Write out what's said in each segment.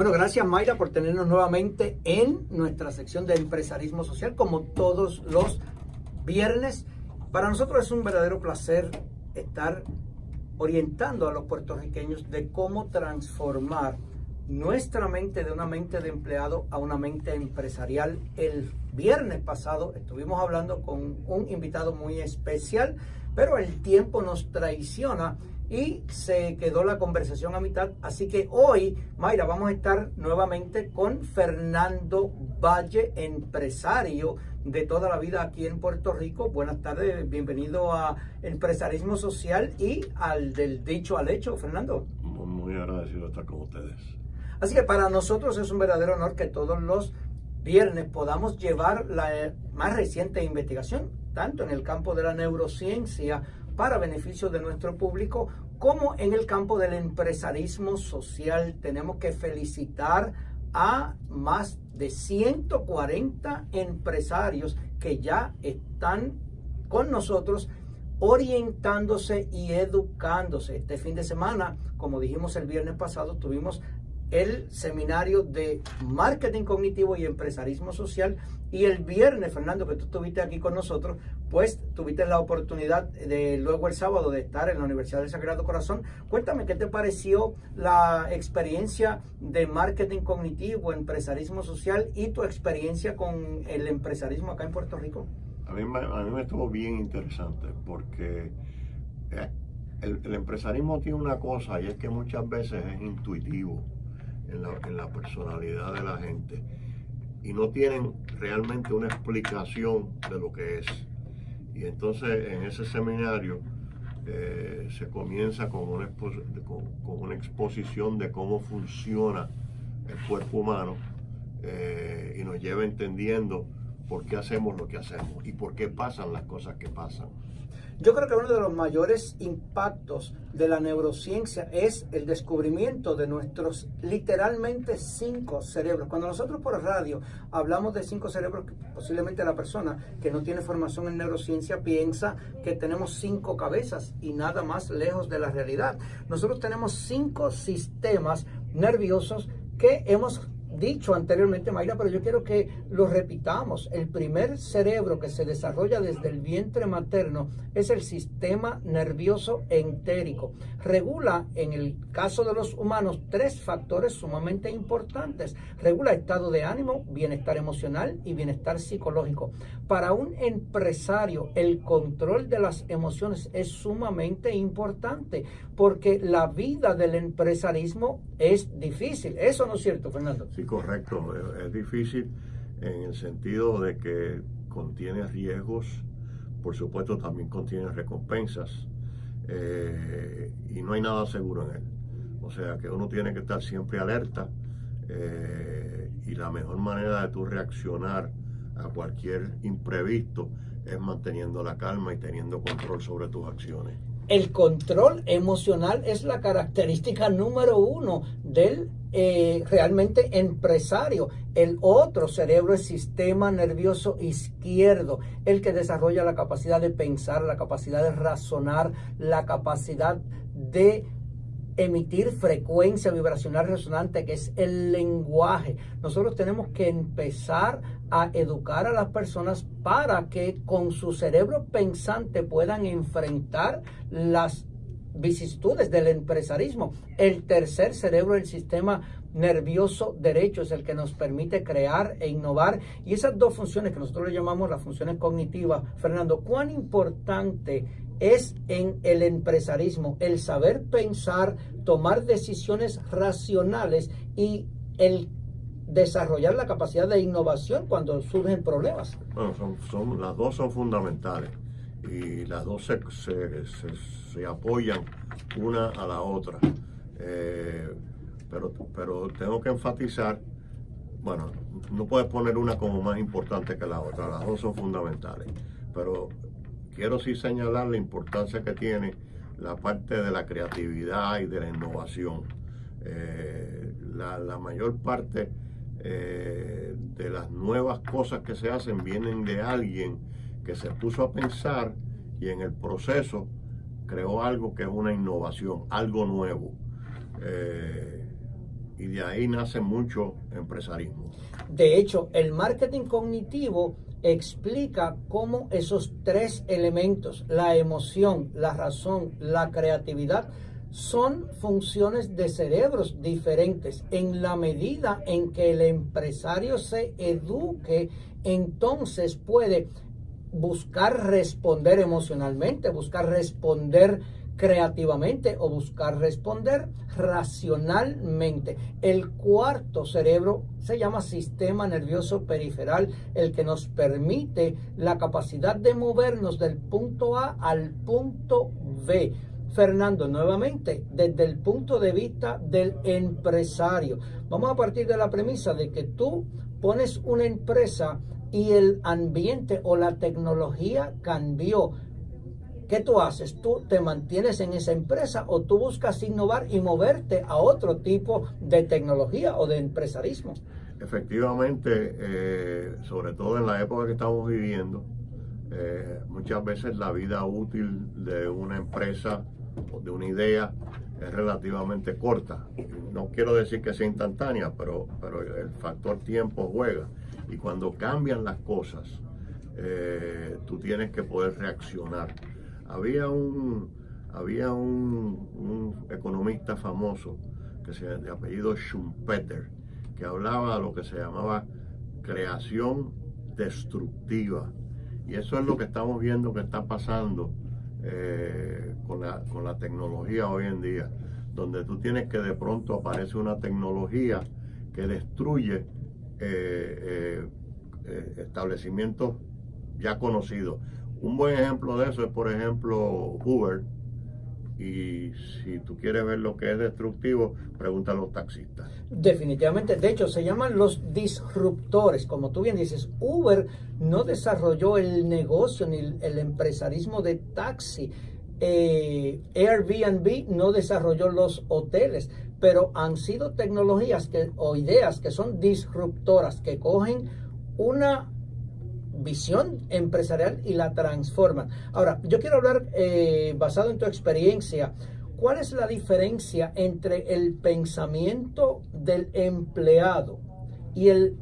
Bueno, gracias Mayra por tenernos nuevamente en nuestra sección de empresarismo social, como todos los viernes. Para nosotros es un verdadero placer estar orientando a los puertorriqueños de cómo transformar nuestra mente de una mente de empleado a una mente empresarial. El viernes pasado estuvimos hablando con un invitado muy especial, pero el tiempo nos traiciona y se quedó la conversación a mitad. Así que hoy, Mayra, vamos a estar nuevamente con Fernando Valle, empresario de toda la vida aquí en Puerto Rico. Buenas tardes, bienvenido a Empresarismo Social y al del dicho al hecho, Fernando. Muy agradecido de estar con ustedes. Así que para nosotros es un verdadero honor que todos los viernes podamos llevar la más reciente investigación, tanto en el campo de la neurociencia para beneficio de nuestro público, como en el campo del empresarismo social. Tenemos que felicitar a más de 140 empresarios que ya están con nosotros orientándose y educándose. Este fin de semana, como dijimos el viernes pasado, tuvimos el seminario de marketing cognitivo y empresarismo social, y el viernes, Fernando, que tú estuviste aquí con nosotros, pues tuviste la oportunidad de luego el sábado de estar en la Universidad del Sagrado Corazón. Cuéntame, ¿qué te pareció la experiencia de marketing cognitivo, empresarismo social y tu experiencia con el empresarismo acá en Puerto Rico? A mí me estuvo bien interesante porque el empresarismo tiene una cosa, y es que muchas veces es intuitivo en la personalidad de la gente y no tienen realmente una explicación de lo que es. Y entonces en ese seminario se comienza con una exposición de cómo funciona el cuerpo humano y nos lleva entendiendo por qué hacemos lo que hacemos y por qué pasan las cosas que pasan. Yo creo que uno de los mayores impactos de la neurociencia es el descubrimiento de nuestros literalmente 5 cerebros. Cuando nosotros por radio hablamos de 5 cerebros, posiblemente la persona que no tiene formación en neurociencia piensa que tenemos 5 cabezas y nada más lejos de la realidad. Nosotros tenemos 5 sistemas nerviosos que hemos dicho anteriormente, Mayra, pero yo quiero que lo repitamos. El primer cerebro que se desarrolla desde el vientre materno es el sistema nervioso entérico. Regula, en el caso de los humanos, 3 factores sumamente importantes. Regula estado de ánimo, bienestar emocional y bienestar psicológico. Para un empresario, el control de las emociones es sumamente importante porque la vida del empresarismo es difícil. ¿Eso no es cierto, Fernando? Sí, correcto. Es difícil en el sentido de que contiene riesgos, por supuesto también contiene recompensas y no hay nada seguro en él. O sea que uno tiene que estar siempre alerta y la mejor manera de tú reaccionar a cualquier imprevisto es manteniendo la calma y teniendo control sobre tus acciones. El control emocional es la característica número 1 del realmente empresario. El otro cerebro es sistema nervioso izquierdo, el que desarrolla la capacidad de pensar, la capacidad de razonar, la capacidad de emitir frecuencia vibracional resonante, que es el lenguaje. Nosotros tenemos que empezar a educar a las personas para que con su cerebro pensante puedan enfrentar las vicisitudes del empresarismo. El tercer cerebro, el sistema nervioso derecho, es el que nos permite crear e innovar. Y esas 2 funciones que nosotros le llamamos las funciones cognitivas, Fernando, ¿cuán importante es en el empresarismo el saber pensar, tomar decisiones racionales y el desarrollar la capacidad de innovación cuando surgen problemas? Bueno, las 2 son fundamentales y las 2 se apoyan una a la otra. Pero tengo que enfatizar, bueno, no puedes poner una como más importante que la otra, las 2 son fundamentales, pero quiero sí señalar la importancia que tiene la parte de la creatividad y de la innovación. La mayor parte de las nuevas cosas que se hacen vienen de alguien que se puso a pensar y en el proceso creó algo que es una innovación, algo nuevo. y de ahí nace mucho empresarismo. De hecho, el marketing cognitivo explica cómo esos tres elementos, la emoción, la razón, la creatividad, son funciones de cerebros diferentes. En la medida en que el empresario se eduque, entonces puede buscar responder emocionalmente, buscar responder creativamente o buscar responder racionalmente. El cuarto cerebro se llama sistema nervioso periferal, el que nos permite la capacidad de movernos del punto A al punto B. Fernando, nuevamente, desde el punto de vista del empresario, vamos a partir de la premisa de que tú pones una empresa y el ambiente o la tecnología cambió. ¿Qué tú haces? ¿Tú te mantienes en esa empresa o tú buscas innovar y moverte a otro tipo de tecnología o de empresarismo? Efectivamente, sobre todo en la época que estamos viviendo, muchas veces la vida útil de una empresa o de una idea es relativamente corta. No quiero decir que sea instantánea, pero el factor tiempo juega. Y cuando cambian las cosas, tú tienes que poder reaccionar. Había un economista famoso de apellido Schumpeter, que hablaba de lo que se llamaba creación destructiva. Y eso es lo que estamos viendo que está pasando con la tecnología hoy en día, donde tú tienes que de pronto aparece una tecnología que destruye establecimientos ya conocidos. Un buen ejemplo de eso es, por ejemplo, Uber. Y si tú quieres ver lo que es destructivo, pregunta a los taxistas. Definitivamente, de hecho, se llaman los disruptores. Como tú bien dices, Uber no desarrolló el negocio ni el empresarismo de taxi. Airbnb no desarrolló los hoteles, pero han sido tecnologías o ideas que son disruptoras, que cogen una visión empresarial y la transforman. Ahora, yo quiero hablar basado en tu experiencia. ¿Cuál es la diferencia entre el pensamiento del empleado y el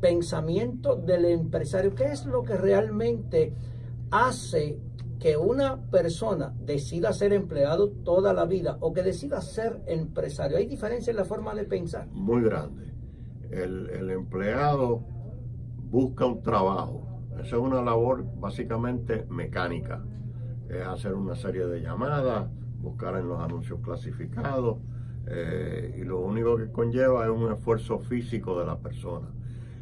pensamiento del empresario? ¿Qué es lo que realmente hace que una persona decida ser empleado toda la vida o que decida ser empresario? ¿Hay diferencia en la forma de pensar? Muy grande. El empleado busca un trabajo. Esa es una labor básicamente mecánica. Es hacer una serie de llamadas, buscar en los anuncios clasificados, y lo único que conlleva es un esfuerzo físico de la persona.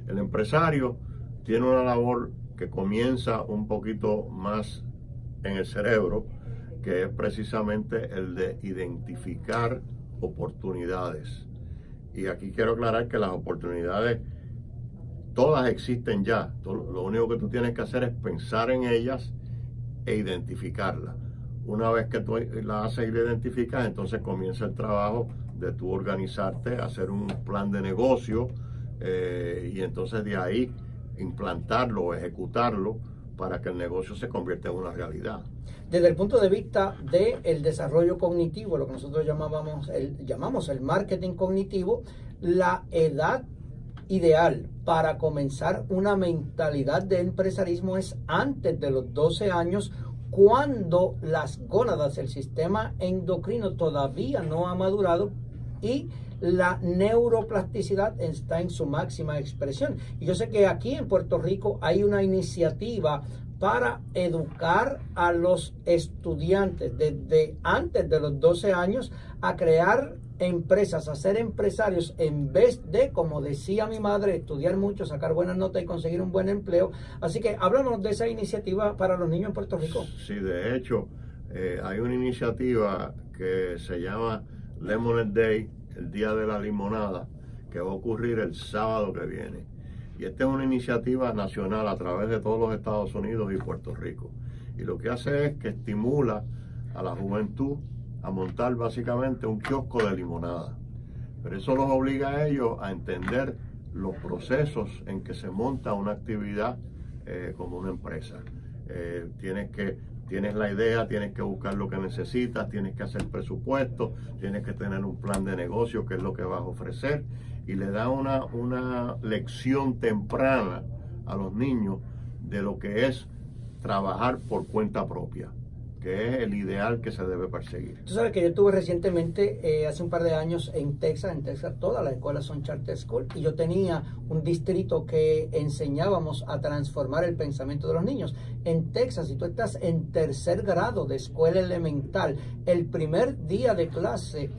El empresario tiene una labor que comienza un poquito más en el cerebro, que es precisamente el de identificar oportunidades. Y aquí quiero aclarar que las oportunidades todas existen ya. Lo único que tú tienes que hacer es pensar en ellas e identificarlas. Una vez que tú las haces y las identificas, entonces comienza el trabajo de tú organizarte, hacer un plan de negocio, y entonces de ahí implantarlo o ejecutarlo para que el negocio se convierta en una realidad. Desde el punto de vista del desarrollo cognitivo, lo que nosotros llamamos el marketing cognitivo, la edad ideal para comenzar una mentalidad de empresarismo es antes de los 12 años, cuando las gónadas, el sistema endocrino todavía no ha madurado y la neuroplasticidad está en su máxima expresión. Y yo sé que aquí en Puerto Rico hay una iniciativa para educar a los estudiantes desde antes de los 12 años a crear empresas, a ser empresarios, en vez de, como decía mi madre, estudiar mucho, sacar buenas notas y conseguir un buen empleo. Así que háblanos de esa iniciativa para los niños en Puerto Rico. Sí, de hecho, hay una iniciativa que se llama Lemonade Day, el Día de la Limonada, que va a ocurrir el sábado que viene. Y esta es una iniciativa nacional a través de todos los Estados Unidos y Puerto Rico. Y lo que hace es que estimula a la juventud a montar básicamente un kiosco de limonada. Pero eso los obliga a ellos a entender los procesos en que se monta una actividad como una empresa. Tienes que tienes la idea, tienes que buscar lo que necesitas, tienes que hacer presupuesto, tienes que tener un plan de negocio, que es lo que vas a ofrecer, y le da una lección temprana a los niños de lo que es trabajar por cuenta propia, que es el ideal que se debe perseguir. Tú sabes que yo estuve recientemente, hace un par de años, en Texas todas las escuelas son charter school, y yo tenía un distrito que enseñábamos a transformar el pensamiento de los niños. En Texas, si tú estás en tercer grado de escuela elemental, el primer día de clases,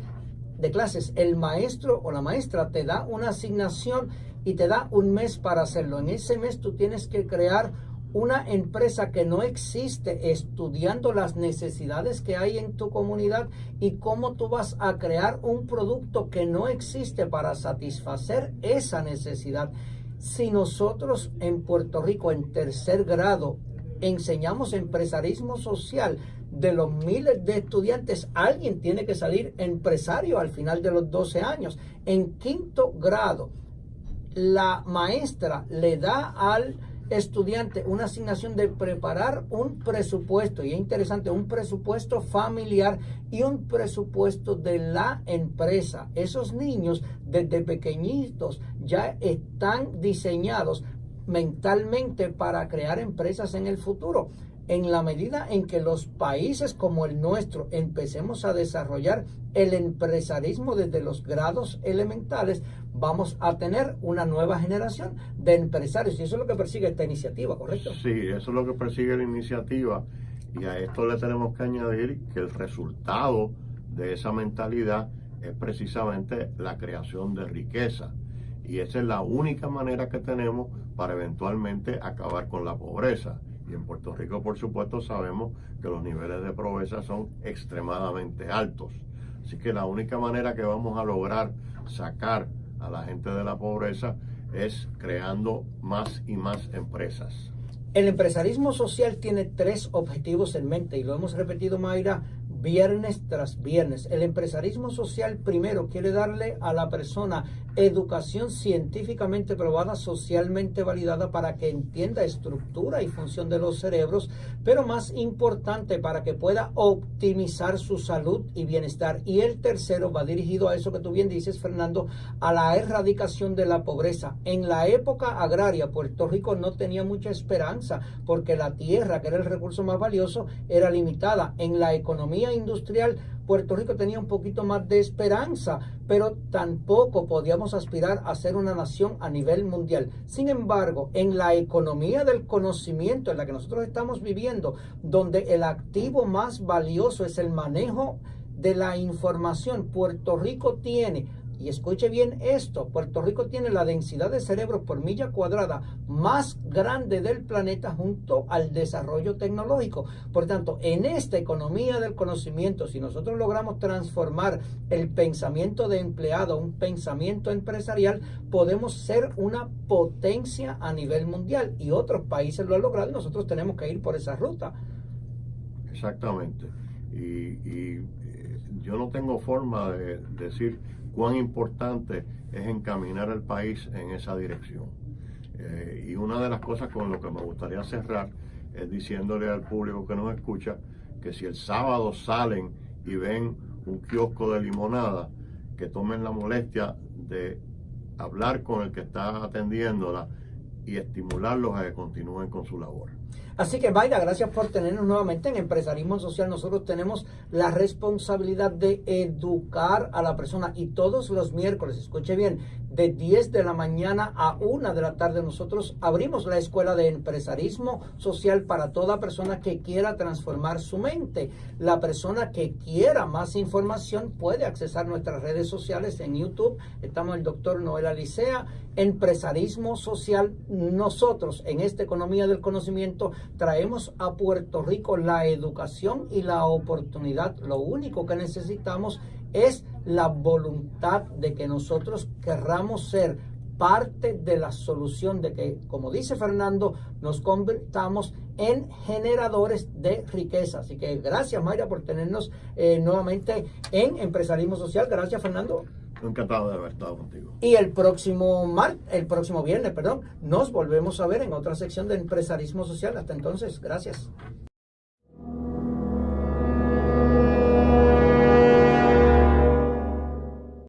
el maestro o la maestra te da una asignación y te da un mes para hacerlo. En ese mes tú tienes que crear una empresa que no existe, estudiando las necesidades que hay en tu comunidad y cómo tú vas a crear un producto que no existe para satisfacer esa necesidad. Si nosotros en Puerto Rico en tercer grado enseñamos empresarismo social, de los miles de estudiantes, alguien tiene que salir empresario al final de los 12 años. En quinto grado, la maestra le da al estudiante una asignación de preparar un presupuesto, y es interesante, un presupuesto familiar y un presupuesto de la empresa. Esos niños desde pequeñitos ya están diseñados mentalmente para crear empresas en el futuro. En la medida en que los países como el nuestro empecemos a desarrollar el empresarismo desde los grados elementales, vamos a tener una nueva generación de empresarios, y eso es lo que persigue esta iniciativa, ¿correcto? Sí, eso es lo que persigue la iniciativa, y a esto le tenemos que añadir que el resultado de esa mentalidad es precisamente la creación de riqueza, y esa es la única manera que tenemos para eventualmente acabar con la pobreza. Y en Puerto Rico, por supuesto, sabemos que los niveles de pobreza son extremadamente altos. Así que la única manera que vamos a lograr sacar a la gente de la pobreza es creando más y más empresas. El empresarismo social tiene 3 objetivos en mente, y lo hemos repetido, Mayra, viernes tras viernes. El empresarismo social primero quiere darle a la persona educación científicamente probada, socialmente validada, para que entienda estructura y función de los cerebros, pero más importante, para que pueda optimizar su salud y bienestar. Y el tercero va dirigido a eso que tú bien dices, Fernando, a la erradicación de la pobreza. En la época agraria, Puerto Rico no tenía mucha esperanza, porque la tierra, que era el recurso más valioso, era limitada. En la economía industrial, Puerto Rico tenía un poquito más de esperanza, pero tampoco podíamos aspirar a ser una nación a nivel mundial. Sin embargo, en la economía del conocimiento en la que nosotros estamos viviendo, donde el activo más valioso es el manejo de la información, Puerto Rico tiene, y escuche bien esto, Puerto Rico tiene la densidad de cerebros por milla cuadrada más grande del planeta, junto al desarrollo tecnológico. Por tanto, en esta economía del conocimiento, si nosotros logramos transformar el pensamiento de empleado a un pensamiento empresarial, podemos ser una potencia a nivel mundial, y otros países lo han logrado, y nosotros tenemos que ir por esa ruta. Exactamente. Y yo no tengo forma de decir cuán importante es encaminar al país en esa dirección. Y una de las cosas con lo que me gustaría cerrar es diciéndole al público que nos escucha que si el sábado salen y ven un kiosco de limonada, que tomen la molestia de hablar con el que está atendiéndola y estimularlos a que continúen con su labor. Así que, Mayra, gracias por tenernos nuevamente en Empresarismo Social. Nosotros tenemos la responsabilidad de educar a la persona, y todos los miércoles, escuche bien, de 10 de la mañana a 1 de la tarde, nosotros abrimos la escuela de empresarismo social para toda persona que quiera transformar su mente. La persona que quiera más información puede accesar nuestras redes sociales. En YouTube estamos el doctor Noel Alicea, Empresarismo Social. Nosotros en esta economía del conocimiento traemos a Puerto Rico la educación y la oportunidad. Lo único que necesitamos es la voluntad de que nosotros querramos ser parte de la solución, de que, como dice Fernando, nos convirtamos en generadores de riqueza. Así que gracias, Mayra, por tenernos nuevamente en Empresarismo Social. Gracias, Fernando. Encantado de haber estado contigo. Y el próximo viernes, nos volvemos a ver en otra sección de Empresarismo Social. Hasta entonces, gracias.